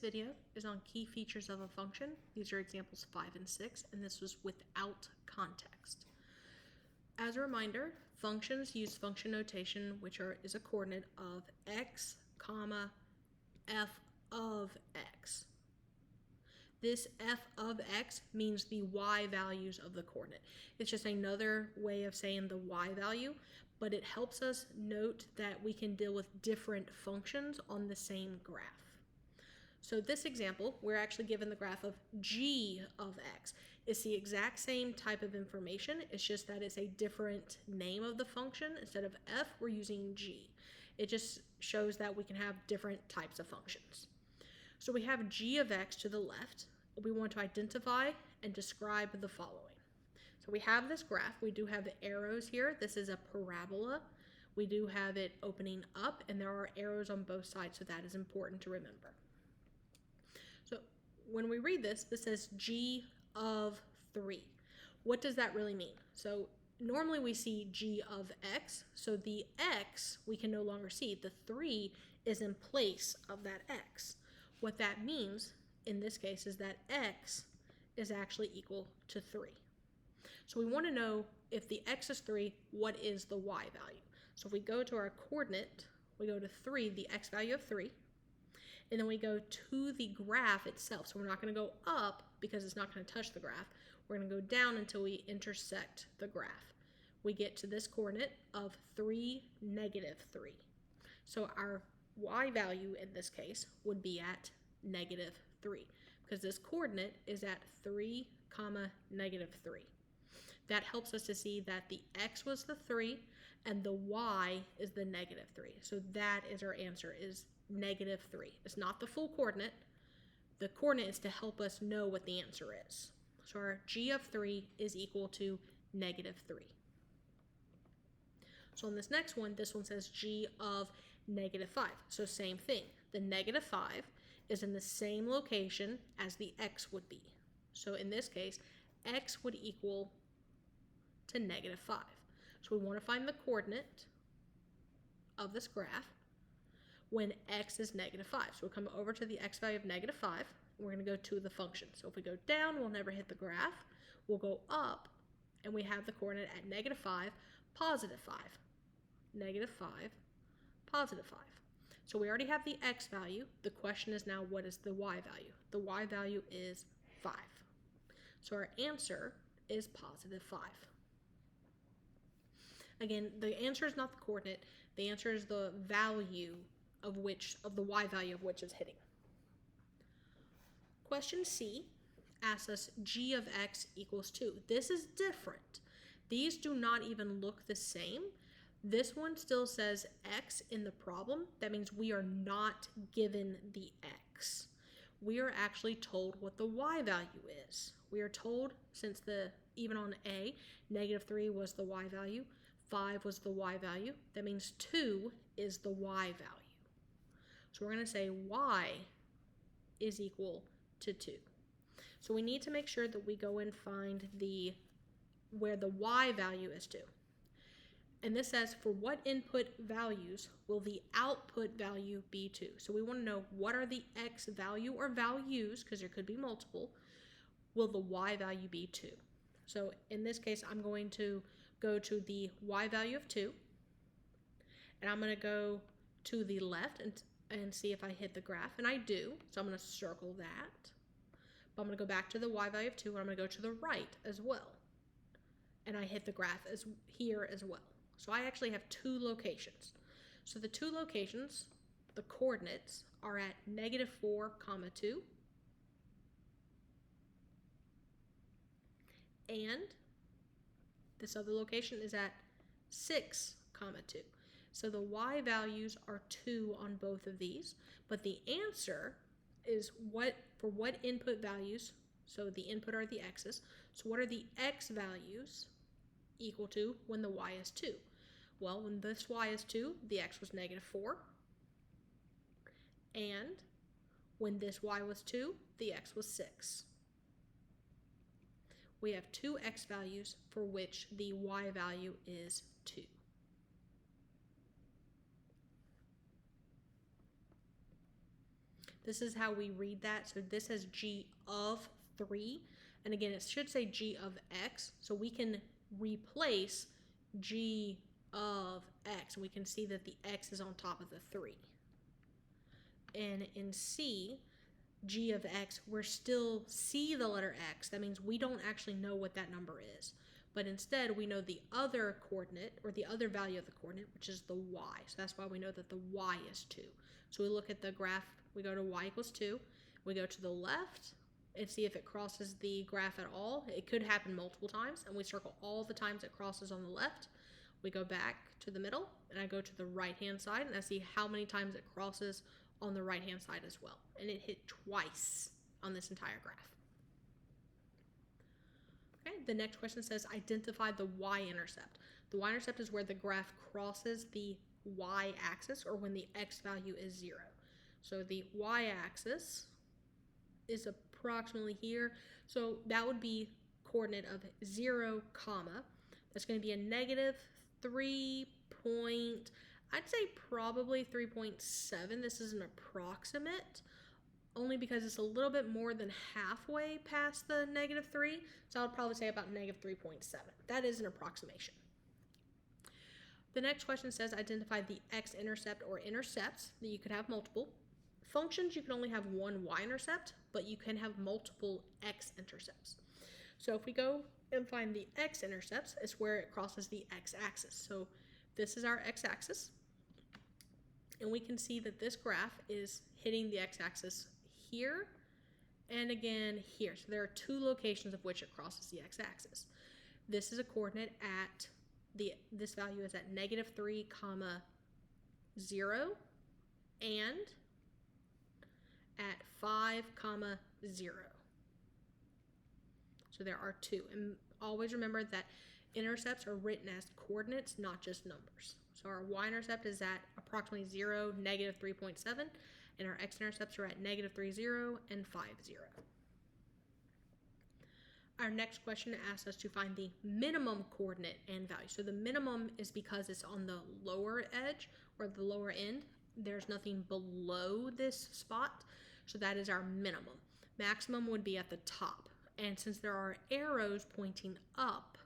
video is on key features of a function. These are examples 5 and 6, and this was without context. As a reminder, functions use function notation, which is a coordinate of x, comma, f of x. This f of x means the y values of the coordinate. It's just another way of saying the y value, but it helps us note that we can deal with different functions on the same graph. So this example, we're actually given the graph of g of x. It's the exact same type of information, it's just that it's a different name of the function. Instead of f, we're using g. It just shows that we can have different types of functions. So we have g of x to the left. We want to identify and describe the following. So we have this graph. We do have the arrows here. This is a parabola. We do have it opening up, and there are arrows on both sides, so that is important to remember. So when we read this, this says g of 3. What does that really mean? So normally we see g of x, so the x we can no longer see. The 3 is in place of that x. What that means in this case is that x is actually equal to 3. So we want to know if the x is 3, what is the y value? So if we go to our coordinate, we go to 3, the x value of 3, and then we go to the graph itself. So we're not going to go up because it's not going to touch the graph. We're going to go down until we intersect the graph. We get to this coordinate of 3, negative 3. So our y value in this case would be at negative 3 because this coordinate is at 3, negative 3. That helps us to see that the x was the 3 and the y is the negative 3. So that is our answer, is negative 3. It's not the full coordinate. The coordinate is to help us know what the answer is. So our g of 3 is equal to negative 3. So on this next one, this one says g of negative 5. So same thing. The negative 5 is in the same location as the x would be. So in this case, x would equal to negative 5. So we want to find the coordinate of this graph when x is negative 5. So we'll come over to the x value of negative 5, and we're going to go to the function. So if we go down, we'll never hit the graph. We'll go up, and we have the coordinate at negative 5, positive 5. Negative 5, positive 5. So we already have the x value. The question is now, what is the y value? The y value is 5. So our answer is positive 5. Again, the answer is not the coordinate. The answer is the value of the y value of which is hitting. Question C asks us g of x equals 2. This is different. These do not even look the same. This one still says x in the problem. That means we are not given the x. We are actually told what the y value is. We are told, since even on A, negative 3 was the y value, 5 was the y value, that means 2 is the y value. So we're going to say y is equal to 2. So we need to make sure that we go and find where the y value is 2. And this says, for what input values will the output value be 2? So we want to know, what are the x value or values, because there could be multiple, will the y value be 2? So in this case, I'm going to go to the y value of 2, and I'm going to go to the left and see if I hit the graph, and I do, so I'm going to circle that. But I'm going to go back to the y value of 2, and I'm going to go to the right as well, and I hit the graph here as well. So I actually have 2 locations. So the 2 locations, the coordinates, are at negative 4, 2, and this other location is at 6, 2. So the y values are 2 on both of these, but the answer is for what input values, so the input are the x's, so what are the x values equal to when the y is 2? Well, when this y is 2, the x was negative 4, and when this y was 2, the x was 6. We have 2 x values for which the y value is 2. This is how we read that. So this has g of 3. And again, it should say g of x. So we can replace g of x. And we can see that the x is on top of the 3. And in C, g of x, we're still see the letter x. That means we don't actually know what that number is. But instead, we know the other coordinate, or the other value of the coordinate, which is the y. So that's why we know that the y is 2. So we look at the graph, we go to y equals 2. We go to the left and see if it crosses the graph at all. It could happen multiple times, and we circle all the times it crosses on the left. We go back to the middle, and I go to the right-hand side, and I see how many times it crosses on the right-hand side as well. And it hit twice on this entire graph. Okay, the next question says identify the y-intercept. The y-intercept is where the graph crosses the y-axis, or when the x value is 0. So the y-axis is approximately here. So that would be coordinate of 0, comma. That's going to be a negative 3 point, I'd say probably 3.7. This is an approximate, only because it's a little bit more than halfway past the negative 3. So I would probably say about negative 3.7. That is an approximation. The next question says identify the x-intercept or intercepts. That you could have multiple. Functions, you can only have one y-intercept, but you can have multiple x-intercepts. So if we go and find the x-intercepts, it's where it crosses the x-axis. So this is our x-axis. And we can see that this graph is hitting the x-axis here and again here. So there are two locations of which it crosses the x-axis. This is a coordinate at this value is at negative 3, comma 0 and at 5, comma 0. So there are two. And always remember that intercepts are written as coordinates, not just numbers. So our y-intercept is at approximately 0, negative 3.7, and our x-intercepts are at negative 3, 0, and 5, 0. Our next question asks us to find the minimum coordinate and value. So the minimum is because it's on the lower edge or the lower end. There's nothing below this spot, so that is our minimum. Maximum would be at the top. And since there are arrows pointing up,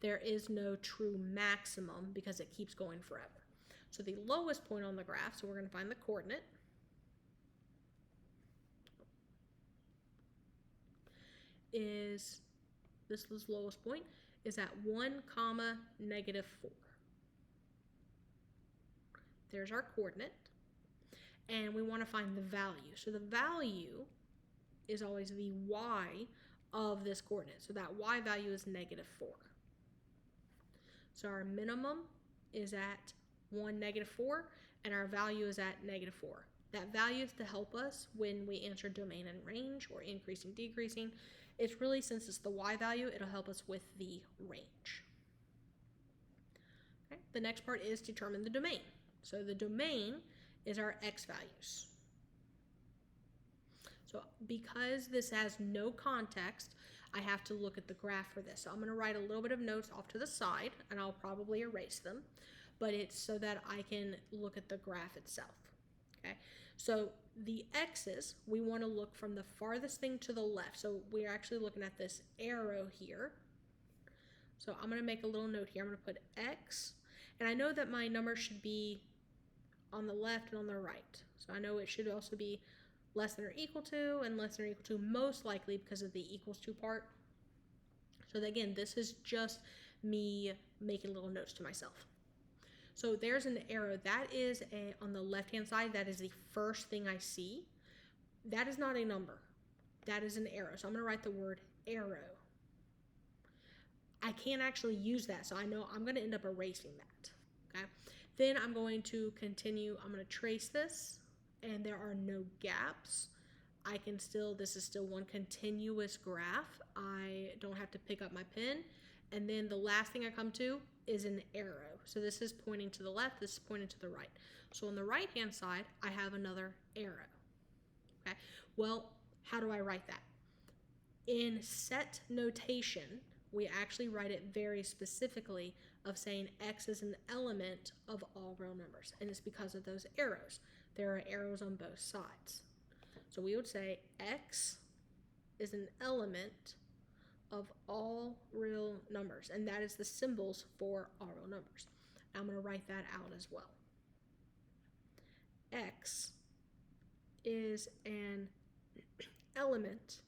there is no true maximum because it keeps going forever. So the lowest point on the graph, so we're going to find the coordinate, is, this lowest point, is at 1, comma, negative 4. There's our coordinate. And we want to find the value. So the value is always the y of this coordinate. So that y value is negative 4. So our minimum is at 1, negative 4, and our value is at negative 4. That value is to help us when we answer domain and range, or increasing, decreasing. It's really, since it's the y value, it'll help us with the range. Okay. The next part is determine the domain. So the domain is our x values. So because this has no context, I have to look at the graph for this. So I'm going to write a little bit of notes off to the side, and I'll probably erase them, but it's so that I can look at the graph itself. Okay, so the x's, we want to look from the farthest thing to the left. So we're actually looking at this arrow here. So I'm going to make a little note here. I'm going to put x, and I know that my number should be on the left and on the right. So I know it should also be less than or equal to and less than or equal to, most likely because of the equals to part. So again, this is just me making little notes to myself. So there's an arrow. That is on the left-hand side, that is the first thing I see. That is not a number. That is an arrow. So I'm going to write the word arrow. I can't actually use that, so I know I'm going to end up erasing that. Okay. Then I'm going to continue. I'm going to trace this, and there are no gaps. I can still, this is still one continuous graph. I don't have to pick up my pen. And then the last thing I come to is an arrow. So this is pointing to the left, this is pointing to the right. So on the right-hand side, I have another arrow. Okay, well, how do I write that? In set notation, we actually write it very specifically of saying x is an element of all real numbers. And it's because of those arrows. There are arrows on both sides. So we would say x is an element of all real numbers, and that is the symbols for all real numbers. I'm going to write that out as well. X is an element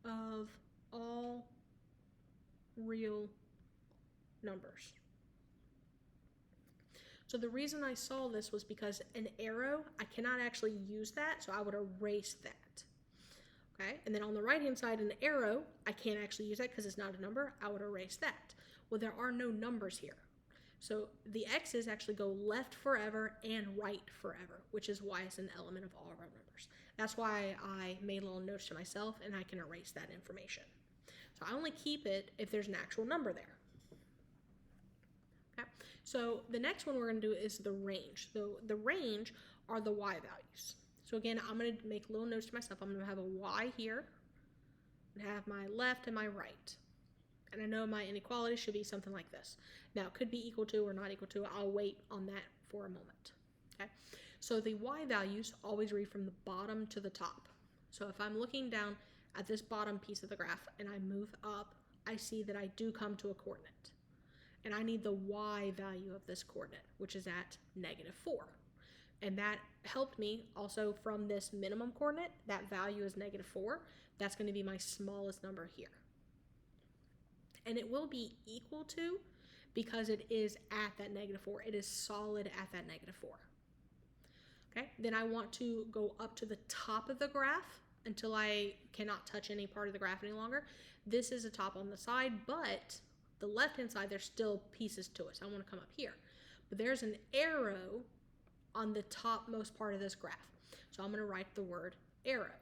of all real numbers. So the reason I saw this was because an arrow, I cannot actually use that, so I would erase that. Okay, and then on the right hand side, an arrow, I can't actually use that because it's not a number, I would erase that. Well, there are no numbers here. So the x's actually go left forever and right forever, which is why it's an element of all real numbers. That's why I made little notes to myself, and I can erase that information. So I only keep it if there's an actual number there. Okay, so the next one we're going to do is the range. So the range are the y values. So again, I'm going to make little notes to myself. I'm going to have a y here, and have my left and my right. And I know my inequality should be something like this. Now, it could be equal to or not equal to. I'll wait on that for a moment. Okay, so the y values always read from the bottom to the top. So if I'm looking down at this bottom piece of the graph and I move up, I see that I do come to a coordinate. And I need the y value of this coordinate, which is at -4. And that helped me also from this minimum coordinate. That value is -4. That's going to be my smallest number here. And it will be equal to, because it is at that -4. It is solid at that -4. Okay, then I want to go up to the top of the graph until I cannot touch any part of the graph any longer. This is a top on the side, but the left-hand side, there's still pieces to it. So I want to come up here. But there's an arrow on the topmost part of this graph. So I'm going to write the word arrow.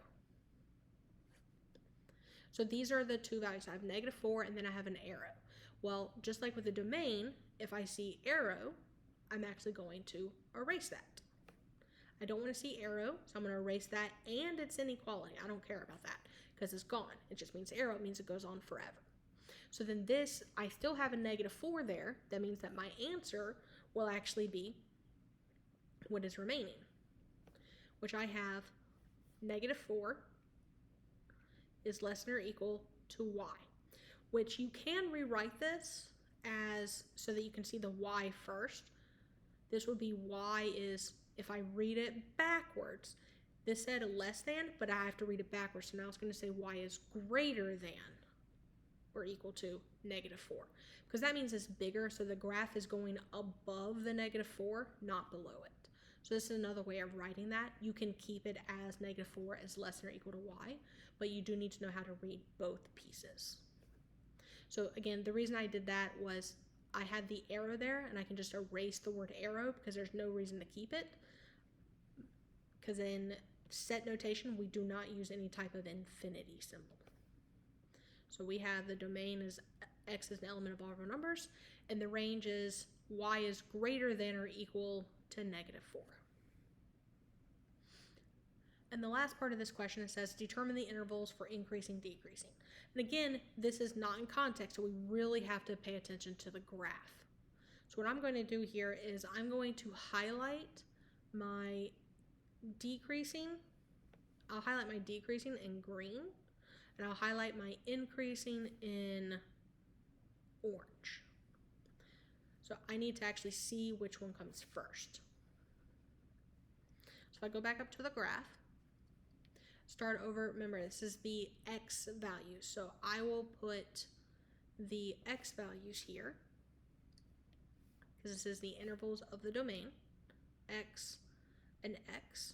So these are the two values. I have -4 and then I have an arrow. Well, just like with the domain, if I see arrow, I'm actually going to erase that. I don't want to see arrow, so I'm going to erase that and its inequality. I don't care about that because it's gone. It just means arrow. It means it goes on forever. So then this, I still have a -4 there. That means that my answer will actually be what is remaining, which I have -4 is less than or equal to y, which you can rewrite this as so that you can see the y first. This would be y is, if I read it backwards, this said less than, but I have to read it backwards. So now it's going to say y is greater than or equal to -4, because that means it's bigger. So the graph is going above the -4, not below it. So this is another way of writing that. You can keep it as -4 is less than or equal to y, but you do need to know how to read both pieces. So again, the reason I did that was I had the arrow there, and I can just erase the word arrow because there's no reason to keep it. Because in set notation, we do not use any type of infinity symbol. So we have the domain is x is an element of all real numbers, and the range is y is greater than or equal to -4. And the last part of this question, it says determine the intervals for increasing, decreasing. And again, this is not in context, so we really have to pay attention to the graph. So what I'm going to do here is I'm going to highlight my decreasing. I'll highlight my decreasing in green, and I'll highlight my increasing in orange. So I need to actually see which one comes first. So if I go back up to the graph, start over, remember this is the x values. So I will put the x values here, because this is the intervals of the domain, x and x.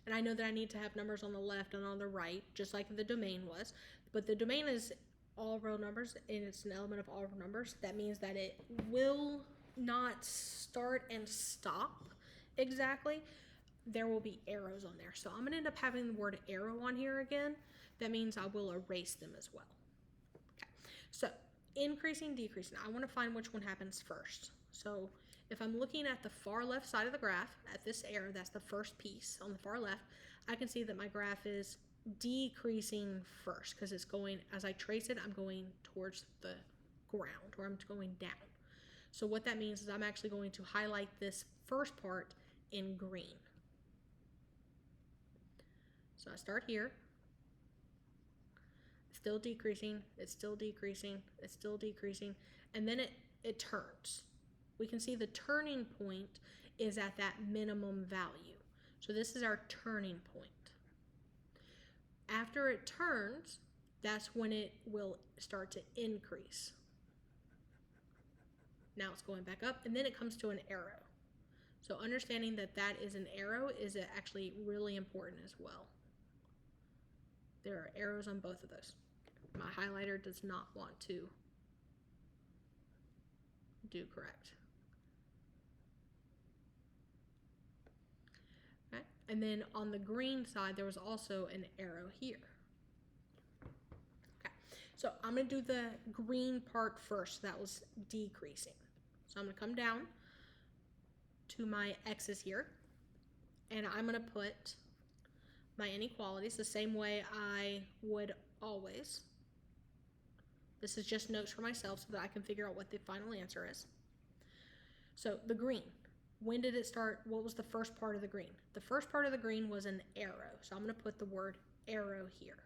And I know that I need to have numbers on the left and on the right, just like the domain was. But the domain is all real numbers, and it's an element of all real numbers. That means that it will not start and stop exactly. There will be arrows on there. So I'm going to end up having the word arrow on here again. That means I will erase them as well. Okay. So increasing, decreasing. I want to find which one happens first. So if I'm looking at the far left side of the graph, at this arrow, that's the first piece on the far left, I can see that my graph is decreasing first, because it's going, as I trace it, I'm going towards the ground, or I'm going down. So what that means is I'm actually going to highlight this first part in green. So I start here. Still decreasing, it's still decreasing, it's still decreasing, and then it turns. We can see the turning point is at that minimum value. So this is our turning point. After it turns, that's when it will start to increase. Now it's going back up, and then it comes to an arrow. So understanding that that is an arrow is actually really important as well. There are arrows on both of those. My highlighter does not want to do correct. Okay. And then on the green side, there was also an arrow here. Okay. So I'm going to do the green part first. That was decreasing. So I'm going to come down to my x's here, and I'm going to put my inequalities the same way I would always. This is just notes for myself so that I can figure out what the final answer is. So the green, when did it start? What was the first part of the green? The first part of the green was an arrow. So I'm going to put the word arrow here.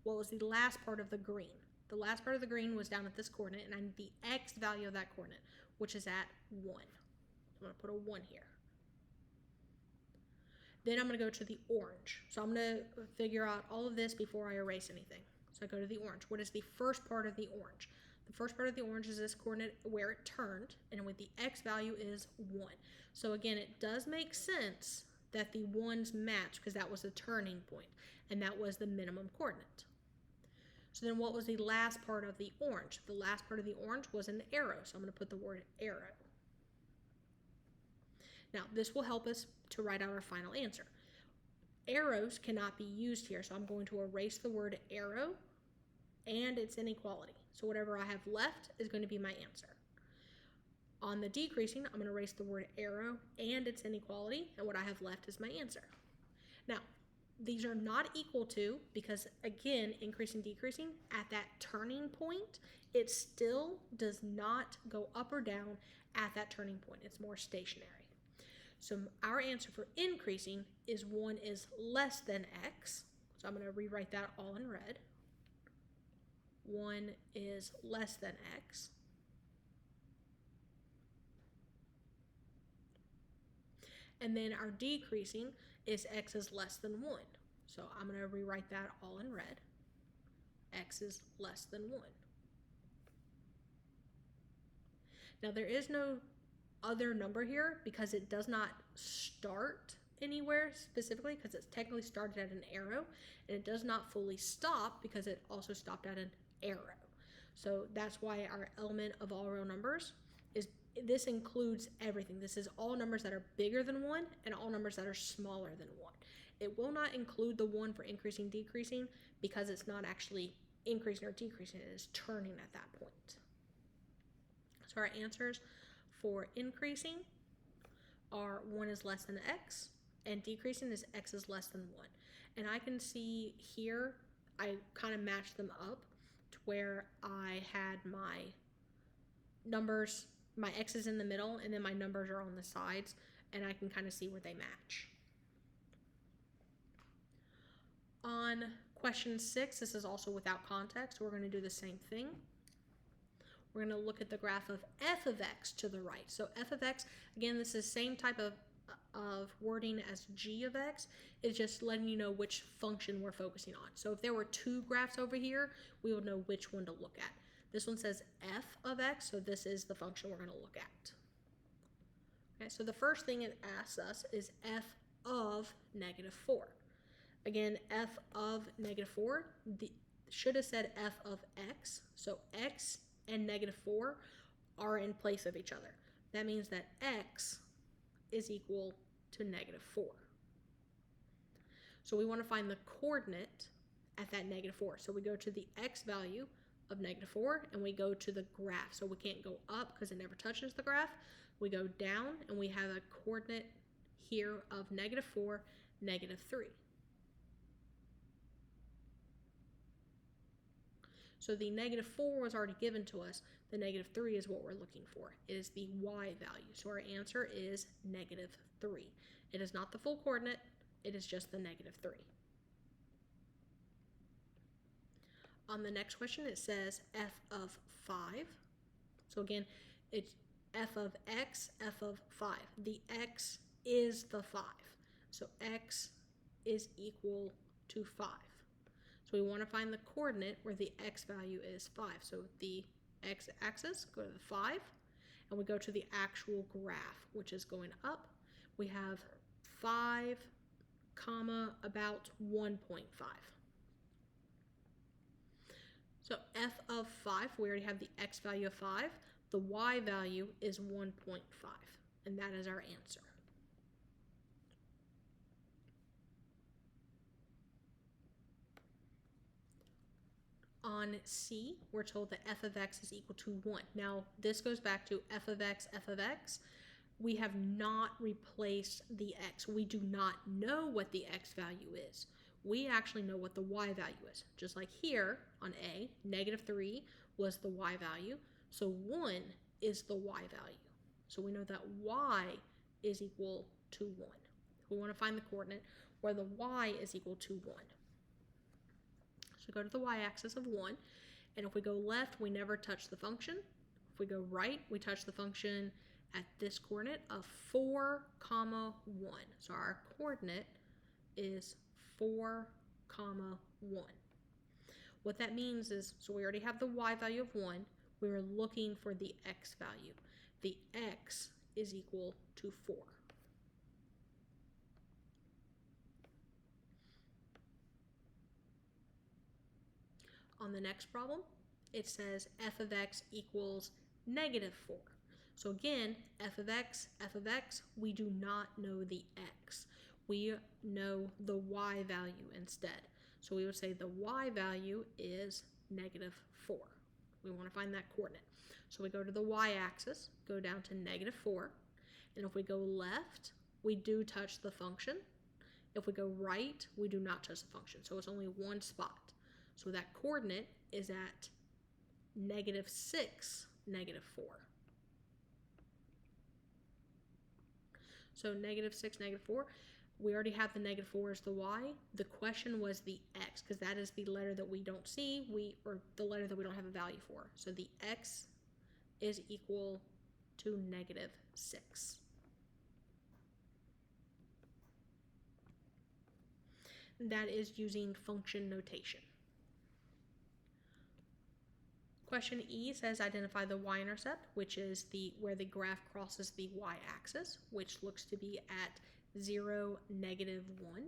What was the last part of the green? The last part of the green was down at this coordinate, and I need the x value of that coordinate, which is at 1. So I'm going to put a 1 here. Then I'm going to go to the orange. So I'm going to figure out all of this before I erase anything. So I go to the orange. What is the first part of the orange? The first part of the orange is this coordinate where it turned, and with the x value is 1. So again, it does make sense that the 1s match because that was the turning point, and that was the minimum coordinate. So then what was the last part of the orange? The last part of the orange was an arrow, so I'm going to put the word arrow. Now, this will help us to write out our final answer. Arrows cannot be used here, so I'm going to erase the word arrow and its inequality. So whatever I have left is going to be my answer. On the decreasing, I'm going to erase the word arrow and its inequality, and what I have left is my answer. Now, these are not equal to, because again, increasing, decreasing, at that turning point, it still does not go up or down at that turning point. It's more stationary. So our answer for increasing is 1 is less than x. So I'm going to rewrite that all in red. 1 is less than x. And then our decreasing is x is less than 1. So I'm going to rewrite that all in red. X is less than 1. Now there is no other number here because it does not start anywhere specifically because it's technically started at an arrow, and it does not fully stop because it also stopped at an arrow. So that's why our element of all real numbers is, this includes everything. This is all numbers that are bigger than 1 and all numbers that are smaller than 1. It will not include the 1 for increasing, decreasing because it's not actually increasing or decreasing. It is turning at that point. So our answers for increasing are 1 is less than x, and decreasing is x is less than 1. And I can see here, I kind of matched them up to where I had my numbers, my x's in the middle, and then my numbers are on the sides, and I can kind of see where they match. On question 6, this is also without context. We're going to do the same thing. We're going to look at the graph of f of x to the right. So f of x, again, this is the same type of wording as g of x. It's just letting you know which function we're focusing on. So if there were 2 graphs over here, we would know which one to look at. This one says f of x, so this is the function we're going to look at. Okay, so the first thing it asks us is f of -4. Again, f of -4 should have said f of x. So x and -4 are in place of each other. That means that x is equal to -4. So we want to find the coordinate at that -4. So we go to the x value of -4 and we go to the graph. So we can't go up because it never touches the graph. We go down and we have a coordinate here of -4, -3. So the -4 was already given to us. The negative 3 is what we're looking for. It is the y value. So our answer is negative 3. It is not the full coordinate. It is just the negative 3. On the next question, it says f of 5. So again, it's f of x, f of 5. The x is the 5. So x is equal to 5. So we want to find the coordinate where the x value is 5. So the x-axis, go to the 5, and we go to the actual graph, which is going up. We have 5, comma, about 1.5. So f of 5, we already have the x value of 5. The y value is 1.5, and that is our answer. On C, we're told that f of x is equal to 1. Now, this goes back to f of x, f of x. We have not replaced the x. We do not know what the x value is. We actually know what the y value is. Just like here on A, negative 3 was the y value. So 1 is the y value. So we know that y is equal to 1. We want to find the coordinate where the y is equal to 1. So go to the y-axis of 1. And if we go left, we never touch the function. If we go right, we touch the function at this coordinate of 4, comma 1. So our coordinate is 4, comma 1. What that means is, so we already have the y value of 1. We were looking for the x value. The x is equal to 4. On the next problem, it says f of x equals negative 4. So again, f of x, we do not know the x. We know the y value instead. So we would say the y value is negative 4. We want to find that coordinate. So we go to the y-axis, go down to negative 4. And if we go left, we do touch the function. If we go right, we do not touch the function. So it's only one spot. So that coordinate is at negative 6, negative 4. So negative 6, negative 4. We already have the negative 4 as the y. The question was the x, because that is the letter that we don't see, or the letter that we don't have a value for. So the x is equal to negative 6. That is using function notation. Question E says identify the y-intercept, which is where the graph crosses the y-axis, which looks to be at 0, negative 1.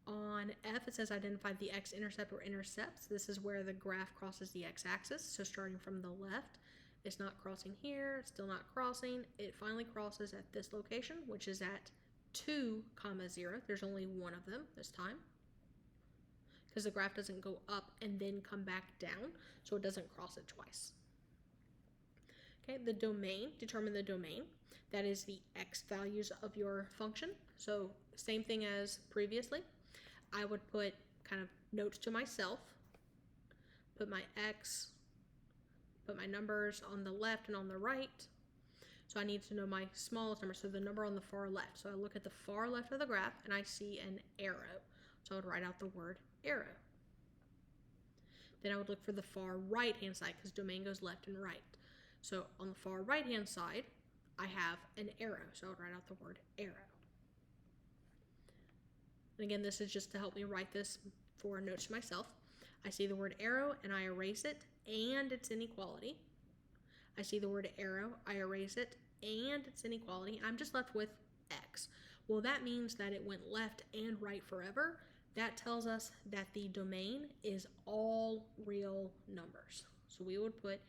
On F, it says identify the x-intercept or intercepts. This is where the graph crosses the x-axis. So starting from the left, it's not crossing here, it's still not crossing. It finally crosses at this location, which is at 2, 0. There's only one of them this time, because the graph doesn't go up and then come back down, so it doesn't cross it twice. Okay, the domain, determine the domain. That is the x values of your function. So same thing as previously. I would put kind of notes to myself, put my x, put my numbers on the left and on the right. So I need to know my smallest number, so the number on the far left. So I look at the far left of the graph and I see an arrow. So I would write out the word arrow. Then I would look for the far right hand side, because domain goes left and right. So on the far right hand side, I have an arrow. So I would write out the word arrow. And again, this is just to help me write this for notes to myself. I see the word arrow and I erase it and its inequality. I see the word arrow, I erase it and its inequality. I'm just left with x. Well, that means that it went left and right forever. That tells us that the domain is all real numbers. So we would put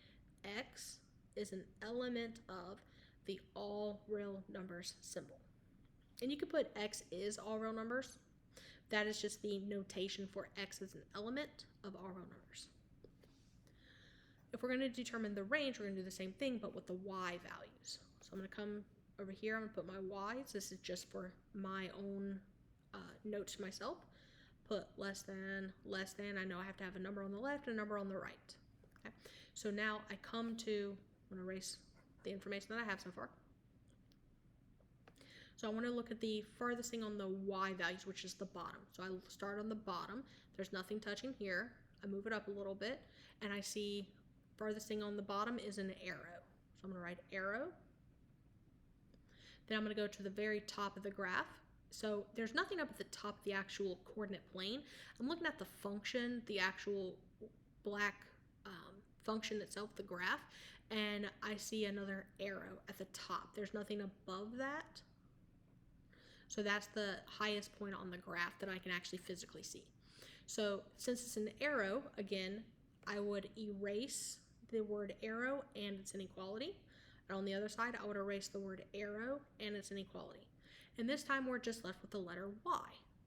x is an element of the all real numbers symbol. And you could put x is all real numbers. That is just the notation for x as an element of all real numbers. If we're going to determine the range, we're going to do the same thing, but with the y values. So I'm going to come over here, I'm going to put my y's. This is just for my own notes to myself. put less than, less than. I know I have to have a number on the left and a number on the right. Okay. So now I come to, I'm going to erase the information that I have so far. So I want to look at the furthest thing on the y values, which is the bottom. So I start on the bottom. There's nothing touching here. I move it up a little bit, and I see furthest thing on the bottom is an arrow. So I'm going to write arrow. Then I'm going to go to the very top of the graph. So there's nothing up at the top of the actual coordinate plane. I'm looking at the function, the actual black function itself, the graph, and I see another arrow at the top. There's nothing above that. So that's the highest point on the graph that I can actually physically see. So since it's an arrow, again, I would erase the word arrow and its inequality. And on the other side, I would erase the word arrow and its inequality. And this time we're just left with the letter y.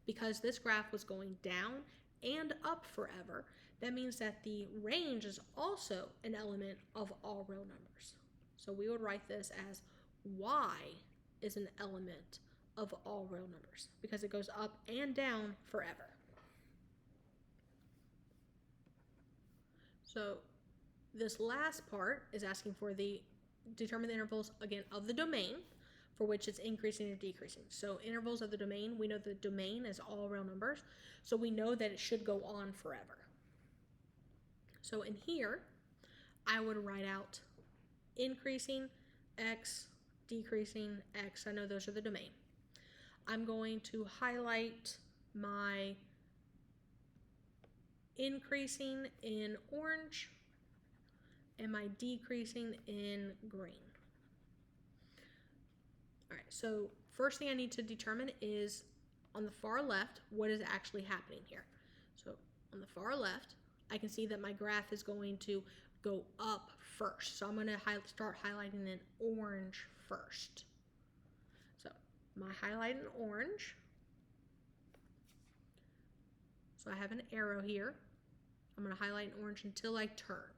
Because this graph was going down and up forever, that means that the range is also an element of all real numbers. So we would write this as y is an element of all real numbers because it goes up and down forever. So this last part is asking for the determine the intervals again of the domain for which it's increasing or decreasing. So intervals of the domain, we know the domain is all real numbers, so we know that it should go on forever. So in here, I would write out increasing x, decreasing x. I know those are the domain. I'm going to highlight my increasing in orange and my decreasing in green. All right, so first thing I need to determine is on the far left, what is actually happening here. So on the far left, I can see that my graph is going to go up first. So I'm going to start highlighting in orange first. So my highlight in orange. So I have an arrow here. I'm going to highlight in orange until I turn.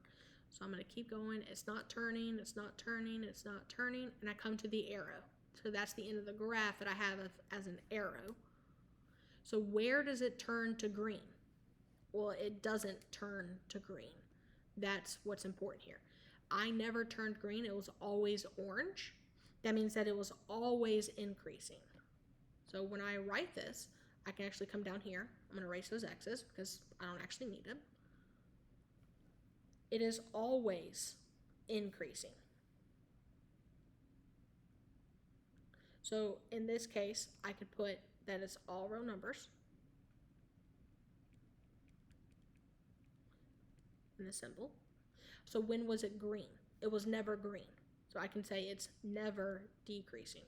So I'm going to keep going. It's not turning, it's not turning, it's not turning, and I come to the arrow. So that's the end of the graph that I have as an arrow. So where does it turn to green? Well, it doesn't turn to green. That's what's important here. I never turned green. It was always orange. That means that it was always increasing. So when I write this, I can actually come down here. I'm going to erase those x's because I don't actually need them. It is always increasing. So in this case, I could put that it's all real numbers in the symbol. So when was it green? It was never green. So I can say it's never decreasing.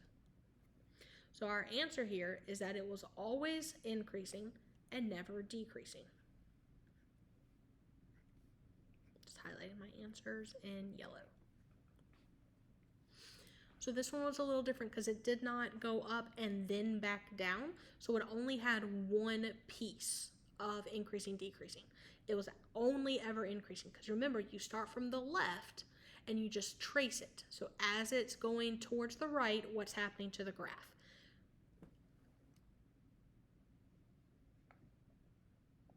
So our answer here is that it was always increasing and never decreasing. Just highlighting my answers in yellow. So this one was a little different because it did not go up and then back down. So it only had one piece of increasing, decreasing. It was only ever increasing because remember, you start from the left and you just trace it. So as it's going towards the right, what's happening to the graph?